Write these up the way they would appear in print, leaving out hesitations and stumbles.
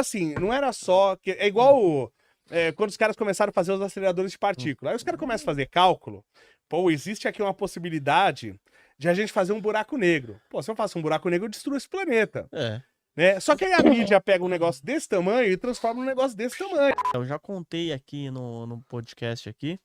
Assim, não era só... É igual quando os caras começaram a fazer os aceleradores de partícula. Aí os caras começam a fazer cálculo. Pô, existe aqui uma possibilidade de a gente fazer um buraco negro. Pô, se eu faço um buraco negro, eu destruo esse planeta. Né? Só que aí a mídia pega um negócio desse tamanho e transforma num negócio desse tamanho. Eu já contei aqui no podcast aqui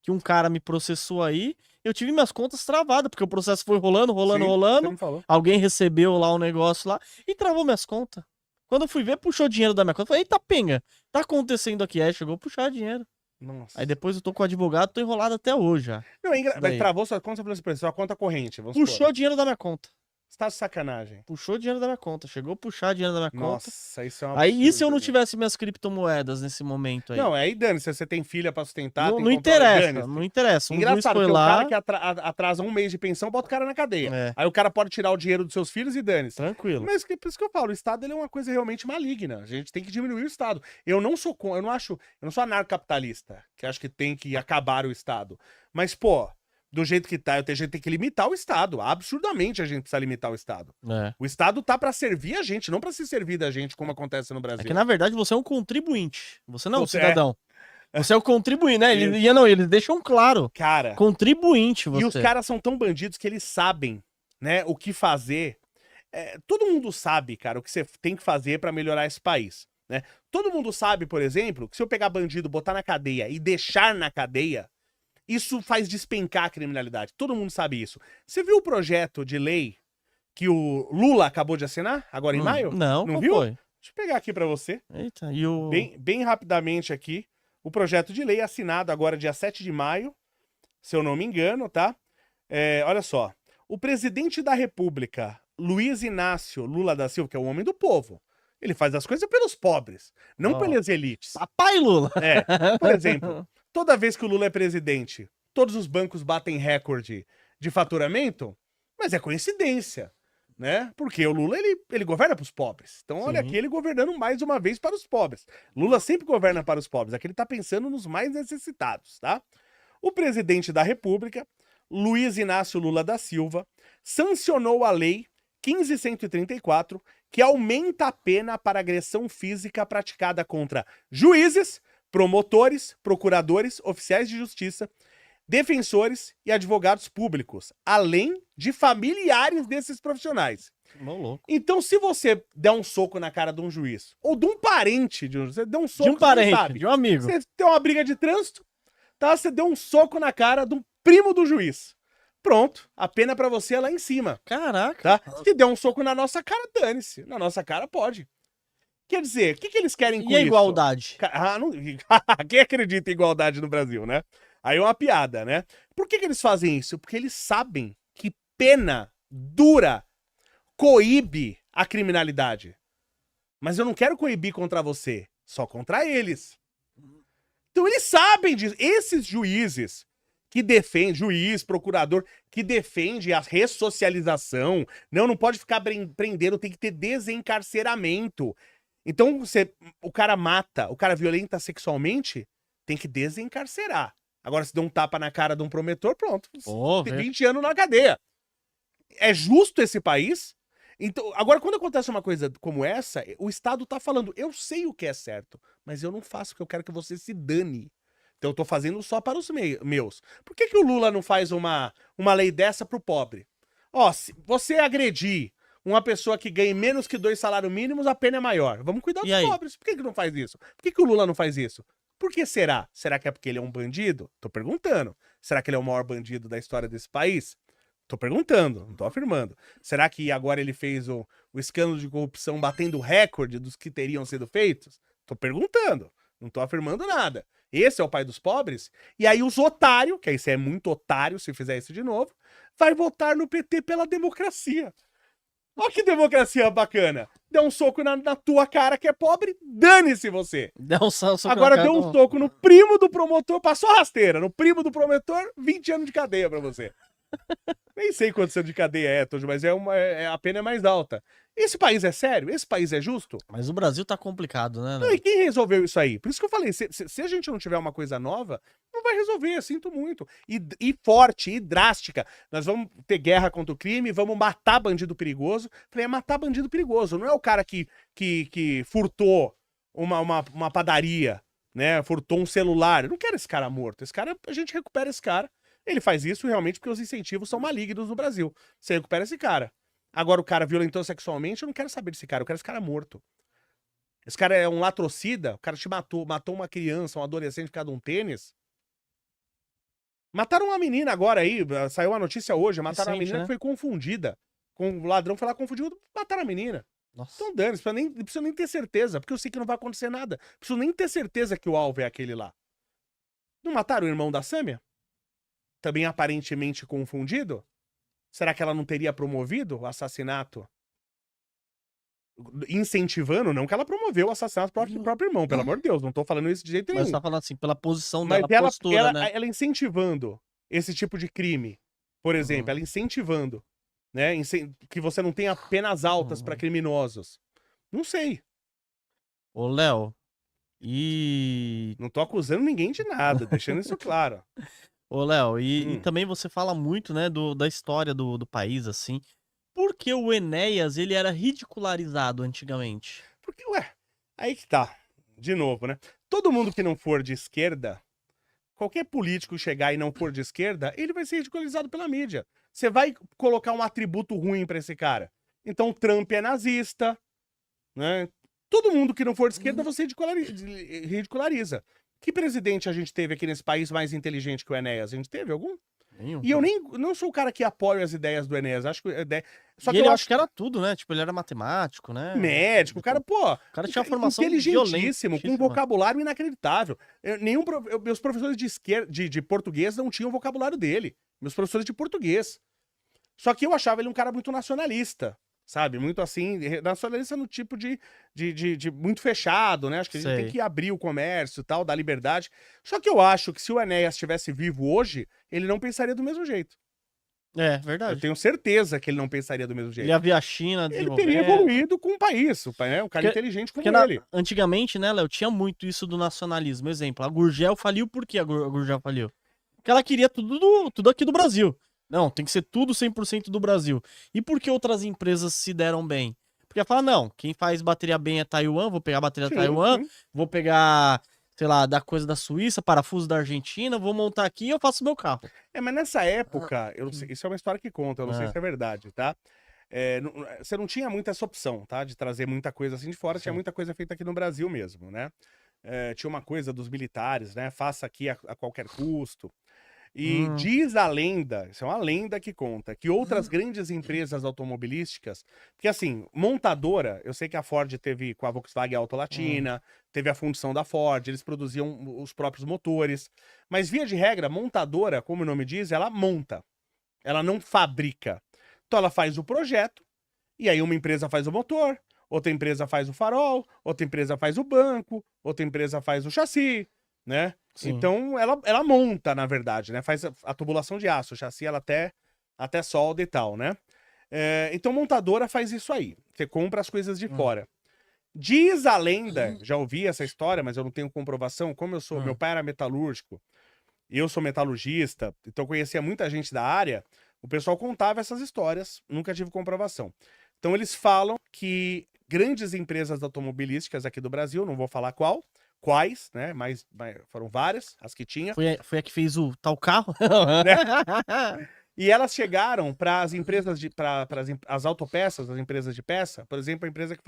que um cara me processou aí, eu tive minhas contas travadas, porque o processo foi rolando. Você me falou. Alguém recebeu lá um negócio lá e travou minhas contas. Quando eu fui ver, puxou dinheiro da minha conta. Eu falei, eita, penga, tá acontecendo aqui. Aí chegou a puxar dinheiro. Nossa. Aí depois eu tô com o advogado, tô enrolado até hoje já. Não, mas travou sua conta, sua conta corrente. Puxou dinheiro da minha conta. Você tá de sacanagem. Puxou dinheiro da minha conta. Chegou a puxar dinheiro da minha conta. Nossa, isso é uma Aí, e se eu não tivesse minhas criptomoedas nesse momento aí? Não, aí dane, se você tem filha pra sustentar, não interessa, não interessa. Engraçado, porque o cara que atrasa um mês de pensão, bota o cara na cadeia. Aí o cara pode tirar o dinheiro dos seus filhos e dane-se. Tranquilo. Mas por isso que eu falo, o Estado ele é uma coisa realmente maligna. A gente tem que diminuir o Estado. Eu não sou anarcocapitalista, que acho que tem que acabar o Estado. Mas, pô, do jeito que tá, a gente tem que limitar o Estado. Absurdamente a gente precisa limitar o Estado. O Estado tá pra servir a gente, não pra se servir da gente, como acontece no Brasil. É que, na verdade, você é um contribuinte. Você não é um cidadão. Você é o contribuinte, né? Eles deixam claro. Cara. Contribuinte, você. E os caras são tão bandidos que eles sabem, né, o que fazer. Todo mundo sabe, cara, o que você tem que fazer pra melhorar esse país, né? Todo mundo sabe, por exemplo, que se eu pegar bandido, botar na cadeia e deixar na cadeia, isso faz despencar a criminalidade. Todo mundo sabe isso. Você viu o projeto de lei que o Lula acabou de assinar, agora em maio? Não viu? Foi? Deixa eu pegar aqui pra você. Eita, e o... Bem rapidamente aqui. O projeto de lei assinado agora dia 7 de maio, se eu não me engano, tá? Olha só. O presidente da República, Luiz Inácio Lula da Silva, que é o homem do povo, ele faz as coisas pelos pobres, não pelas elites. Papai Lula! Por exemplo, toda vez que o Lula é presidente, todos os bancos batem recorde de faturamento, mas é coincidência, né? Porque o Lula, ele governa para os pobres. Então, olha aqui ele governando mais uma vez para os pobres. Lula sempre governa para os pobres. Aqui ele tá pensando nos mais necessitados, tá? O presidente da República, Luiz Inácio Lula da Silva, sancionou a lei 15.134, que aumenta a pena para agressão física praticada contra juízes, promotores, procuradores, oficiais de justiça, defensores e advogados públicos, além de familiares desses profissionais. Então, se você der um soco na cara de um juiz, ou de um parente de um juiz, você deu um soco, de um parente, de um amigo. Você tem uma briga de trânsito, tá? Você deu um soco na cara de um primo do juiz. Pronto, a pena pra você é lá em cima. Caraca. Tá? Se der um soco na nossa cara, dane-se. Na nossa cara, pode. Quer dizer, o que eles querem com isso? E a igualdade? Quem acredita em igualdade no Brasil, né? Aí é uma piada, né? Por que eles fazem isso? Porque eles sabem que pena dura coíbe a criminalidade. Mas eu não quero coibir contra você, só contra eles. Então eles sabem disso. Esses juízes que defendem, juiz, procurador, que defende a ressocialização, não pode ficar prendendo, tem que ter desencarceramento. Então, o cara mata, o cara violenta sexualmente, tem que desencarcerar. Agora, se der um tapa na cara de um promotor, pronto. Tem 20 anos na cadeia. É justo esse país? Então, agora, quando acontece uma coisa como essa, o Estado tá falando, eu sei o que é certo, mas eu não faço porque eu quero que você se dane. Então eu tô fazendo só para os meus. Por que o Lula não faz uma lei dessa pro pobre? Ó, se você agredir uma pessoa que ganha menos que 2 salários mínimos, a pena é maior. Vamos cuidar dos pobres. Por que não faz isso? Por que o Lula não faz isso? Por que será? Será que é porque ele é um bandido? Tô perguntando. Será que ele é o maior bandido da história desse país? Tô perguntando, não tô afirmando. Será que agora ele fez o escândalo de corrupção batendo o recorde dos que teriam sido feitos? Tô perguntando, não tô afirmando nada. Esse é o pai dos pobres? E aí os otários, que aí você é muito otário se fizer isso de novo, vai votar no PT pela democracia. Olha que democracia bacana. Deu um soco na tua cara que é pobre, dane-se você. Agora deu um soco no primo do promotor, passou a rasteira. No primo do promotor, 20 anos de cadeia pra você. Nem sei quantos anos de cadeia é, Tojo, mas a pena é mais alta. Esse país é sério? Esse país é justo? Mas o Brasil tá complicado, né? Não, e quem resolveu isso aí? Por isso que eu falei, se a gente não tiver uma coisa nova, não vai resolver, sinto muito. E forte, e drástica. Nós vamos ter guerra contra o crime, vamos matar bandido perigoso. Falei, é matar bandido perigoso, não é o cara que furtou uma padaria, né? Furtou um celular. Eu não quero esse cara morto. Esse cara, a gente recupera esse cara. Ele faz isso realmente porque os incentivos são malignos no Brasil. Você recupera esse cara. Agora, o cara violentou sexualmente, eu não quero saber desse cara, eu quero esse cara morto. Esse cara é um latrocida, o cara te matou uma criança, um adolescente por causa de um tênis. Mataram uma menina agora aí, saiu uma notícia hoje, mataram uma menina que foi confundida. Com o ladrão foi lá confundido, mataram a menina. Nossa. Então dane, não preciso nem ter certeza, porque eu sei que não vai acontecer nada. Preciso nem ter certeza que o alvo é aquele lá. Não mataram o irmão da Sâmia? Também aparentemente confundido? Será que ela não teria promovido o assassinato? Incentivando, não que ela promoveu o assassinato do próprio irmão, pelo amor de Deus, não tô falando isso de jeito nenhum. Mas você tá falando assim, pela posição Mas dela, postura, né? ela incentivando esse tipo de crime, por exemplo, ela incentivando, né, que você não tenha penas altas pra criminosos. Não sei. Ô, Léo, e... Não tô acusando ninguém de nada, deixando isso claro. Ô, Léo, e também você fala muito, né, da história do país, assim. Por que o Enéas, ele era ridicularizado antigamente? Porque, aí que tá. De novo, né? Todo mundo que não for de esquerda, qualquer político chegar e não for de esquerda, ele vai ser ridicularizado pela mídia. Você vai colocar um atributo ruim pra esse cara. Então, Trump é nazista, né? Todo mundo que não for de esquerda, você ridiculariza. Que presidente a gente teve aqui nesse país mais inteligente que o Enéas? A gente teve algum? Nenhum. E eu não sou o cara que apoia as ideias do Enéas. Acho que só que ele acho que era tudo, né? Tipo, ele era matemático, né? Médico, o cara, pô. O cara tinha formação inteligentíssimo, com um vocabulário inacreditável. Meus professores de português não tinham o vocabulário dele. Meus professores de português. Só que eu achava ele um cara muito nacionalista. Sabe? Muito assim, nacionalista no tipo de muito fechado, né? Acho que a gente tem que abrir o comércio e tal, dar liberdade. Só que eu acho que se o Enéas estivesse vivo hoje, ele não pensaria do mesmo jeito. É, verdade. Eu tenho certeza que ele não pensaria do mesmo jeito. Ele ia ver a China desenvolver. Ele teria evoluído com o país, né? Um cara inteligente como ele. Antigamente, né, Léo, tinha muito isso do nacionalismo. Exemplo, a Gurgel faliu. Por que a Gurgel faliu? Porque ela queria tudo aqui do Brasil. Não, tem que ser tudo 100% do Brasil. E por que outras empresas se deram bem? Porque ela fala, não, quem faz bateria bem é Taiwan, vou pegar a bateria da Taiwan, vou pegar, sei lá, da coisa da Suíça, parafuso da Argentina, vou montar aqui e eu faço meu carro. Mas nessa época, eu não sei, isso é uma história que conta, eu não sei se é verdade, tá? Você não tinha muita essa opção, tá? De trazer muita coisa assim de fora, tinha muita coisa feita aqui no Brasil mesmo, né? Tinha uma coisa dos militares, né? Faça aqui a qualquer custo. E diz a lenda, isso é uma lenda que conta, que outras grandes empresas automobilísticas, porque assim, montadora, eu sei que a Ford teve com a Volkswagen Auto Latina, teve a fundição da Ford, eles produziam os próprios motores, mas via de regra, montadora, como o nome diz, ela monta, ela não fabrica. Então ela faz o projeto, e aí uma empresa faz o motor, outra empresa faz o farol, outra empresa faz o banco, outra empresa faz o chassi, né? Sim. Então ela monta, na verdade, né? Faz a tubulação de aço, o chassi ela até solda e tal, né? Então montadora faz isso aí. Você compra as coisas de fora. Diz a lenda, já ouvi essa história, mas eu não tenho comprovação, como eu sou, meu pai era metalúrgico, e eu sou metalurgista, então conhecia muita gente da área, o pessoal contava essas histórias, nunca tive comprovação. Então eles falam que grandes empresas automobilísticas aqui do Brasil, não vou falar quais, né? Mas foram várias, as que tinha. Foi a que fez o tal carro? Né? E elas chegaram para as empresas para as autopeças, as empresas de peça, por exemplo, a empresa que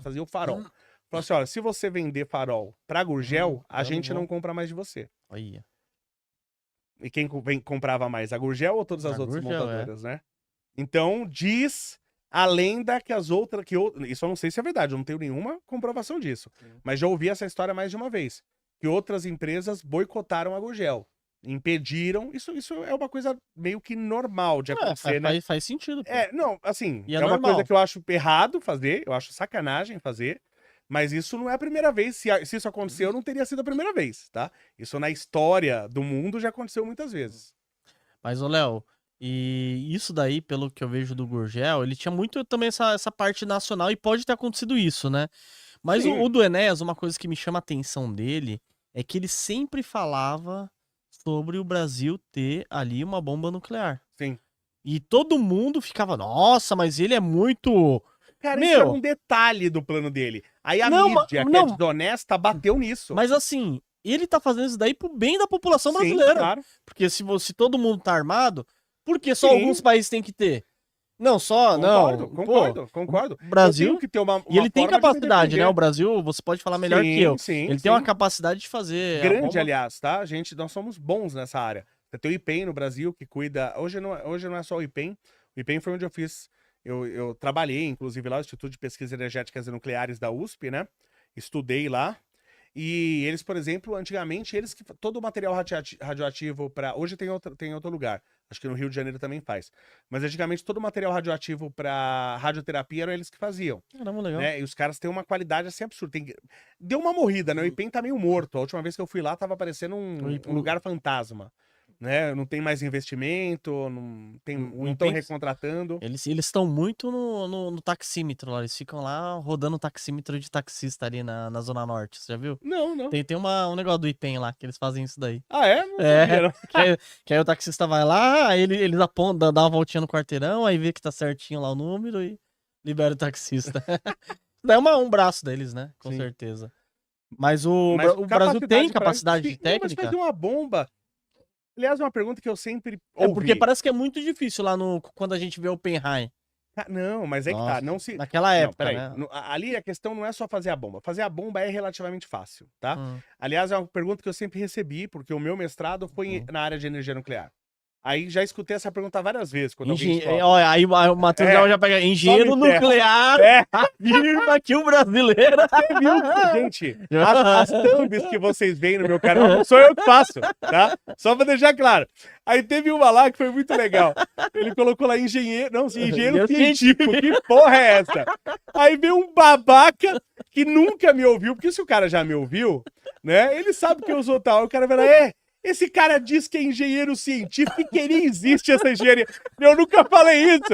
fazia o farol. Falou assim: olha, se você vender farol para Gurgel, a gente não compra mais de você. Olha. E quem comprava mais? A Gurgel ou todas as outras montadoras, né? Então, diz a lenda que as outras... Isso eu não sei se é verdade, eu não tenho nenhuma comprovação disso. Mas já ouvi essa história mais de uma vez. Que outras empresas boicotaram a Gurgel. Impediram... Isso é uma coisa meio que normal de acontecer, né? Faz sentido. Pô. Não, assim, é uma coisa que eu acho errado fazer, eu acho sacanagem fazer, mas isso não é a primeira vez. Se isso aconteceu, não teria sido a primeira vez, tá? Isso na história do mundo já aconteceu muitas vezes. Mas, ô Léo... E isso daí, pelo que eu vejo do Gurgel, ele tinha muito também essa parte nacional e pode ter acontecido isso, né? Mas o do Enéas, uma coisa que me chama a atenção dele é que ele sempre falava sobre o Brasil ter ali uma bomba nuclear. Sim. E todo mundo ficava, nossa, mas ele é muito... Cara, Meu, isso era um detalhe do plano dele. Aí a Não, mídia, que é não. desonesta, bateu nisso. mas assim, ele tá fazendo isso daí pro bem da população Sim, brasileira. claro. Porque se todo mundo tá armado, por que só Sim. alguns países têm que ter? Não, só, Concordo, não. concordo. O Brasil... Eu tenho que ter uma E ele tem forma de me capacidade, né? defender. O Brasil, você pode falar melhor que eu. Sim, Ele sim. tem uma capacidade de fazer a Grande, bomba. aliás, tá? Nós somos bons nessa área. Você tem o IPEM no Brasil que cuida. Hoje não é só o IPEM. O IPEM foi onde eu fiz. Eu trabalhei, inclusive, lá no Instituto de Pesquisas Energéticas e Nucleares da USP, né? Estudei lá. E eles, por exemplo, antigamente, eles que. Todo o material radioativo para. Hoje tem outro lugar. Acho que no Rio de Janeiro também faz. Mas antigamente todo o material radioativo para radioterapia eram eles que faziam. Caramba, legal. Né? E os caras têm uma qualidade assim absurda. Deu uma morrida, né? O IPEM tá meio morto. A última vez que eu fui lá tava parecendo um lugar fantasma. Né? Não tem mais investimento, não estão recontratando. Eles estão muito no taxímetro lá. Eles ficam lá rodando o taxímetro de taxista ali na Zona Norte. Você já viu? Não. Tem um negócio do IPEM lá, que eles fazem isso daí. Ah, é? Não sabia, não. Que aí o taxista vai lá, aí eles apontam, dá uma voltinha no quarteirão, aí vê que tá certinho lá o número e libera o taxista. Isso daí é um braço deles, né? Com Sim. certeza. Mas o Brasil capacidade tem pra- capacidade Sim, técnica? Mas fazer uma bomba. Aliás, uma pergunta que eu sempre É ouvi. porque parece que é muito difícil lá quando a gente vê o Oppenheim. Não, mas é que Nossa, tá. Não se. naquela Não, época, peraí. né? Ali a questão não é só fazer a bomba. Fazer a bomba é relativamente fácil, tá? Hum. Aliás, é uma pergunta que eu sempre recebi, porque o meu mestrado foi na área de energia nuclear. Aí já escutei essa pergunta várias vezes. Quando alguém escolhe. Olha, aí o Matheus já pega engenheiro me ferra. nuclear, É. afirma que o brasileiro... Gente, as thumbs que vocês veem no meu canal não sou eu que faço, tá? Só pra deixar claro. Aí teve uma lá que foi muito legal. Ele colocou lá engenheiro. Não, engenheiro científico. Que porra é essa? Aí veio um babaca que nunca me ouviu, porque se o cara já me ouviu, né? Ele sabe que eu sou tal. O cara vai lá, esse cara diz que é engenheiro científico e que nem existe essa engenharia. Eu nunca falei isso.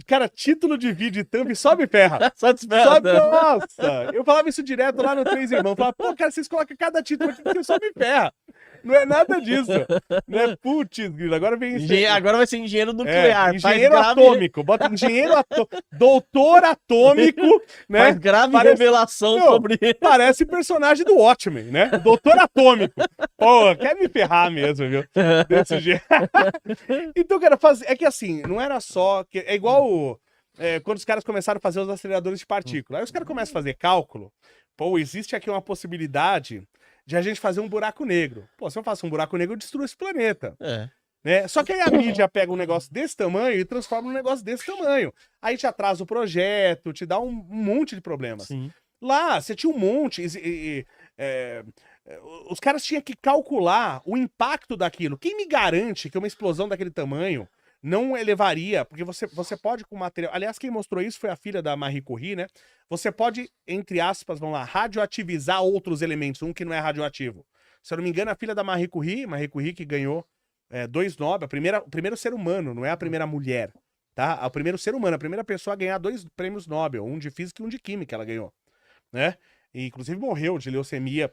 Cara, título de vídeo e thumb só me ferra. Só te espera. Nossa! Eu falava isso direto lá no Três Irmãos. Falava, pô, cara, vocês colocam cada título aqui que você só me ferra. Não é nada disso. Né? Putz, grilo, agora vem isso. Agora vai ser engenheiro nuclear. Engenheiro atômico. Bota engenheiro doutor atômico, né? Faz grave revelação sobre... Parece personagem do Watchmen, né? Doutor atômico. Pô, quer me ferrar mesmo, viu? Desse jeito. Então, cara, é que assim, não era só... É igual quando os caras começaram a fazer os aceleradores de partícula. Aí os caras começam a fazer cálculo. Pô, existe aqui uma possibilidade de a gente fazer um buraco negro. Pô, se eu faço um buraco negro, eu destruo esse planeta. Né? Só que aí a mídia pega um negócio desse tamanho e transforma num negócio desse tamanho. Aí te atrasa o projeto, te dá um monte de problemas. Sim. Lá, você tinha um monte... os caras tinham que calcular o impacto daquilo. Quem me garante que uma explosão daquele tamanho não elevaria? Porque você pode com material... Aliás, quem mostrou isso foi a filha da Marie Curie, né? Você pode, entre aspas, vamos lá, radioativizar outros elementos, um que não é radioativo. Se eu não me engano, a filha da Marie Curie que ganhou 2 Nobel, o primeiro ser humano, não é a primeira mulher, tá? O primeiro ser humano, a primeira pessoa a ganhar 2 prêmios Nobel, um de física e um de química ela ganhou, né? E inclusive morreu de leucemia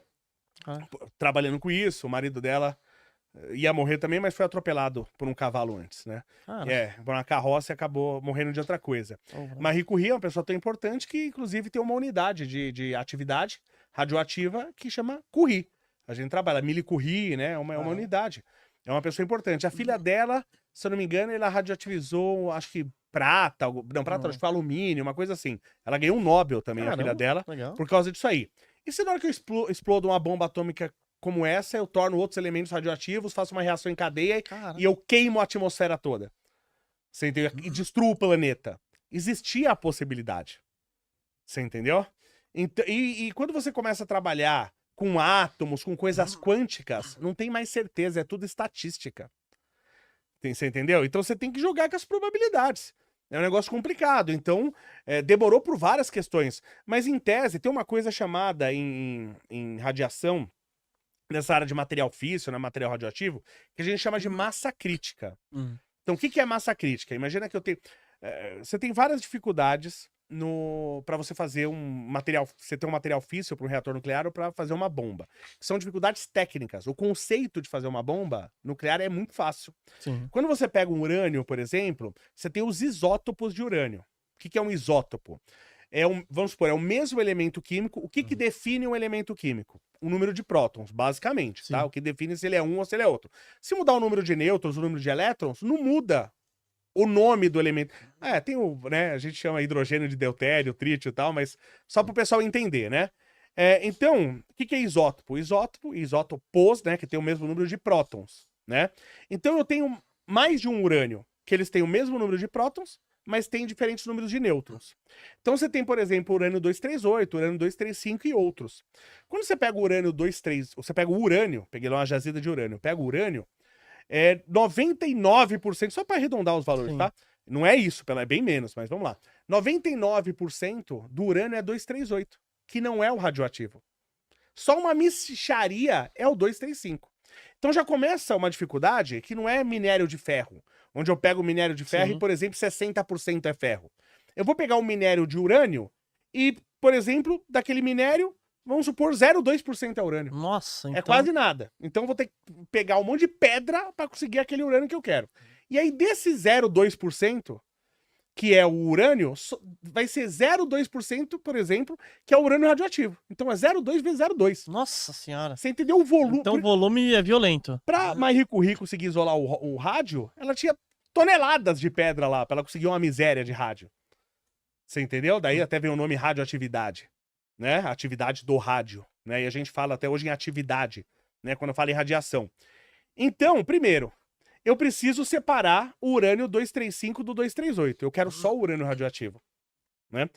trabalhando com isso. O marido dela ia morrer também, mas foi atropelado por um cavalo antes, né? Por uma carroça e acabou morrendo de outra coisa. Marie Curie é uma pessoa tão importante que, inclusive, tem uma unidade de atividade radioativa que chama Curie. A gente trabalha, Millie Curie, né? É uma unidade. É uma pessoa importante. A filha dela, se eu não me engano, ela radioativizou, acho que prata, acho que foi alumínio, uma coisa assim. Ela ganhou um Nobel também, a filha dela, por causa disso aí. E se na hora que eu explodo uma bomba atômica como essa, eu torno outros elementos radioativos, faço uma reação em cadeia e eu queimo a atmosfera toda? Você entendeu? E destruo o planeta. Existia a possibilidade. Você entendeu? Então, e quando você começa a trabalhar com átomos, com coisas quânticas, não tem mais certeza, é tudo estatística. Você entendeu? Então você tem que jogar com as probabilidades. É um negócio complicado. Então, demorou por várias questões. Mas, em tese, tem uma coisa chamada em radiação, nessa área de material físsil, né, material radioativo, que a gente chama de massa crítica. Então, o que é massa crítica? Imagina que você tem várias dificuldades para você fazer um material, você ter um material físsil para um reator nuclear ou para fazer uma bomba. São dificuldades técnicas. O conceito de fazer uma bomba nuclear é muito fácil. Sim. Quando você pega um urânio, por exemplo, você tem os isótopos de urânio. O que é um isótopo? Vamos supor, é o mesmo elemento químico. O que define um elemento químico? O número de prótons, basicamente, tá? O que define se ele é um ou se ele é outro. Se mudar o número de nêutrons, o número de elétrons, não muda o nome do elemento. Tem né, a gente chama hidrogênio de deutério, trítio e tal, mas só para o pessoal entender, né? Então, o que é isótopo? Isótopos, né, que tem o mesmo número de prótons, né? Então eu tenho mais de um urânio, que eles têm o mesmo número de prótons, mas tem diferentes números de nêutrons. Então você tem, por exemplo, urânio 238, urânio 235 e outros. Quando você pega o urânio 23, você pega o urânio, peguei lá uma jazida de urânio, pega o urânio, 99%, só para arredondar os valores, tá? Não é isso, é bem menos, mas vamos lá. 99% do urânio é 238, que não é o radioativo. Só uma mixaria é o 235. Então já começa uma dificuldade que não é minério de ferro, onde eu pego o minério de ferro e, por exemplo, 60% é ferro. Eu vou pegar um minério de urânio e, por exemplo, daquele minério, vamos supor, 0,2% é urânio. Nossa, então... É quase nada. Então eu vou ter que pegar um monte de pedra para conseguir aquele urânio que eu quero. E aí, desse 0,2%, que é o urânio, vai ser 0,2%, por exemplo, que é o urânio radioativo. Então é 0,2 vezes 0,2. Nossa senhora. Você entendeu o volume? Então o volume é violento. Pra Marie Curie conseguir isolar o rádio, ela tinha toneladas de pedra lá, pra ela conseguir uma miséria de rádio. Você entendeu? Daí até vem o nome radioatividade, né? Atividade do rádio, né? E a gente fala até hoje em atividade, né? Quando fala em radiação. Então, primeiro, eu preciso separar o urânio 235 do 238. Eu quero só o urânio radioativo, né?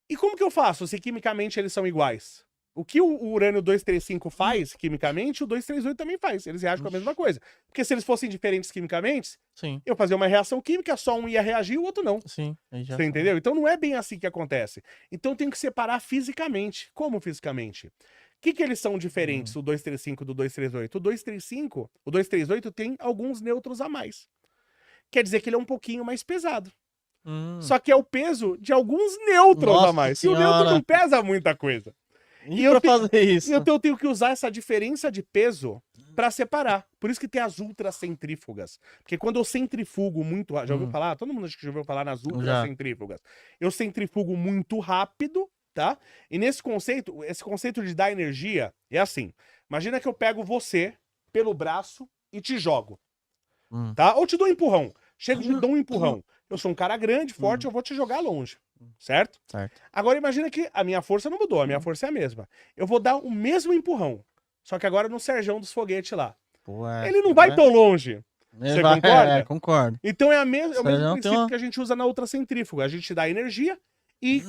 E como que eu faço se quimicamente eles são iguais? O que o urânio 235 faz quimicamente, o 238 também faz. Eles reagem com a mesma coisa. Porque se eles fossem diferentes quimicamente, eu fazia uma reação química, só um ia reagir e o outro não. Sim. Você entendeu? Então não é bem assim que acontece. Então tem que separar fisicamente. Como fisicamente? O que eles são diferentes, o 235 do 238? O 238 tem alguns nêutrons a mais. Quer dizer que ele é um pouquinho mais pesado. Só que é o peso de alguns nêutrons a mais. E o nêutron não pesa muita coisa. E pra fazer isso? Então eu tenho que usar essa diferença de peso para separar. Por isso que tem as ultracentrífugas. Porque quando eu centrifugo muito... Já ouviu falar? Todo mundo acho que já ouviu falar nas ultracentrífugas. Eu centrifugo muito rápido, tá? E esse conceito de dar energia é assim. Imagina que eu pego você pelo braço e te jogo. Tá? Ou te dou um empurrão. Chego e te dou um empurrão. Eu sou um cara grande, forte, eu vou te jogar longe. Certo? Agora imagina que a minha força não mudou, a minha força é a mesma. Eu vou dar o mesmo empurrão, só que agora no Serjão dos foguetes lá. Ele não vai tão longe. Você concorda? Concordo. Então é o mesmo princípio que a gente usa na ultracentrífuga. A gente dá energia e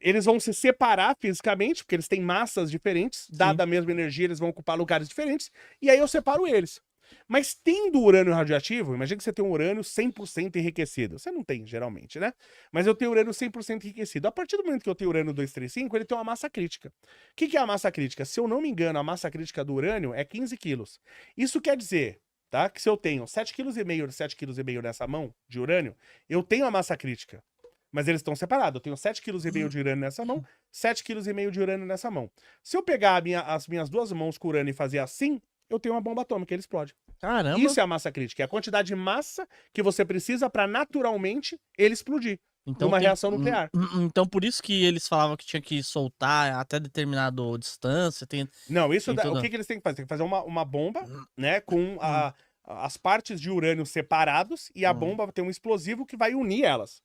eles vão se separar fisicamente, porque eles têm massas diferentes, dada a mesma energia, eles vão ocupar lugares diferentes, e aí eu separo eles. Mas tendo urânio radioativo, imagina que você tem um urânio 100% enriquecido. Você não tem, geralmente, né? Mas eu tenho urânio 100% enriquecido. A partir do momento que eu tenho urânio 235, ele tem uma massa crítica. O que é a massa crítica? Se eu não me engano, a massa crítica do urânio é 15 quilos. Isso quer dizer, tá? Que se eu tenho 7,5 kg nessa mão de urânio, eu tenho a massa crítica. Mas eles estão separados. Eu tenho 7,5 kg de urânio nessa mão, 7,5 kg de urânio nessa mão. Se eu pegar as minhas duas mãos com urânio e fazer assim, eu tenho uma bomba atômica, ele explode. Caramba! Isso é a massa crítica, é a quantidade de massa que você precisa para naturalmente ele explodir. Então, uma reação nuclear. Então por isso que eles falavam que tinha que soltar até determinada distância. Não, isso o que eles têm que fazer? Tem que fazer uma bomba, né, com as partes de urânio separados e a bomba tem um explosivo que vai unir elas,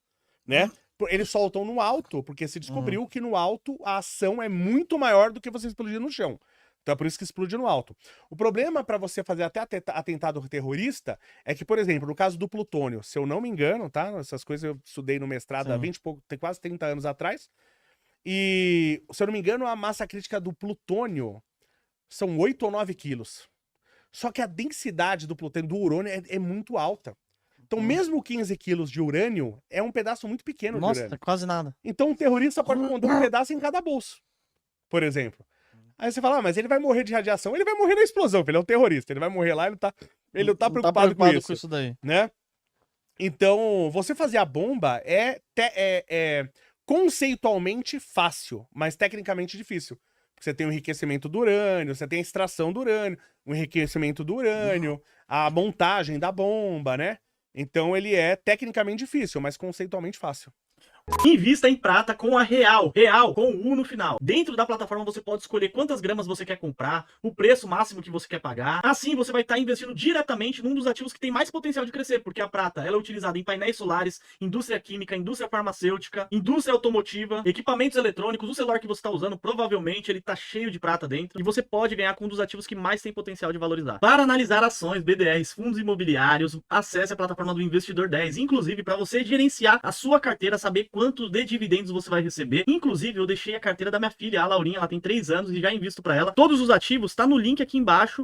né? Eles soltam no alto, porque se descobriu que no alto a ação é muito maior do que você explodir no chão. Então é por isso que explode no alto. O problema para você fazer até atentado terrorista é que, por exemplo, no caso do plutônio, se eu não me engano, tá? Essas coisas eu estudei no mestrado há quase 30 anos atrás. E, se eu não me engano, a massa crítica do plutônio são 8 ou 9 quilos. Só que a densidade do plutônio, do urânio, é muito alta. Então, mesmo 15 quilos de urânio é um pedaço muito pequeno de urânio. Nossa, quase nada. Então, um terrorista pode esconder um pedaço em cada bolso, por exemplo. Aí você fala, mas ele vai morrer de radiação. Ele vai morrer na explosão, ele é um terrorista. Ele vai morrer lá, ele não tá preocupado com isso daí. Né? Então, você fazer a bomba é conceitualmente fácil, mas tecnicamente difícil. Você tem o enriquecimento do urânio, você tem a extração do urânio, o enriquecimento do urânio, a montagem da bomba, né? Então ele é tecnicamente difícil, mas conceitualmente fácil. Invista em prata com a Real, Real com o U no final. Dentro da plataforma você pode escolher quantas gramas você quer comprar, o preço máximo que você quer pagar. Assim você vai estar investindo diretamente num dos ativos que tem mais potencial de crescer, porque a prata ela é utilizada em painéis solares, indústria química, indústria farmacêutica, indústria automotiva, equipamentos eletrônicos. O celular que você está usando provavelmente ele está cheio de prata dentro e você pode ganhar com um dos ativos que mais tem potencial de valorizar. Para analisar ações, BDRs, fundos imobiliários, acesse a plataforma do Investidor 10, inclusive para você gerenciar a sua carteira, saber quanto de dividendos você vai receber. Inclusive, eu deixei a carteira da minha filha, a Laurinha, ela tem 3 anos e já invisto para ela. Todos os ativos tá no link aqui embaixo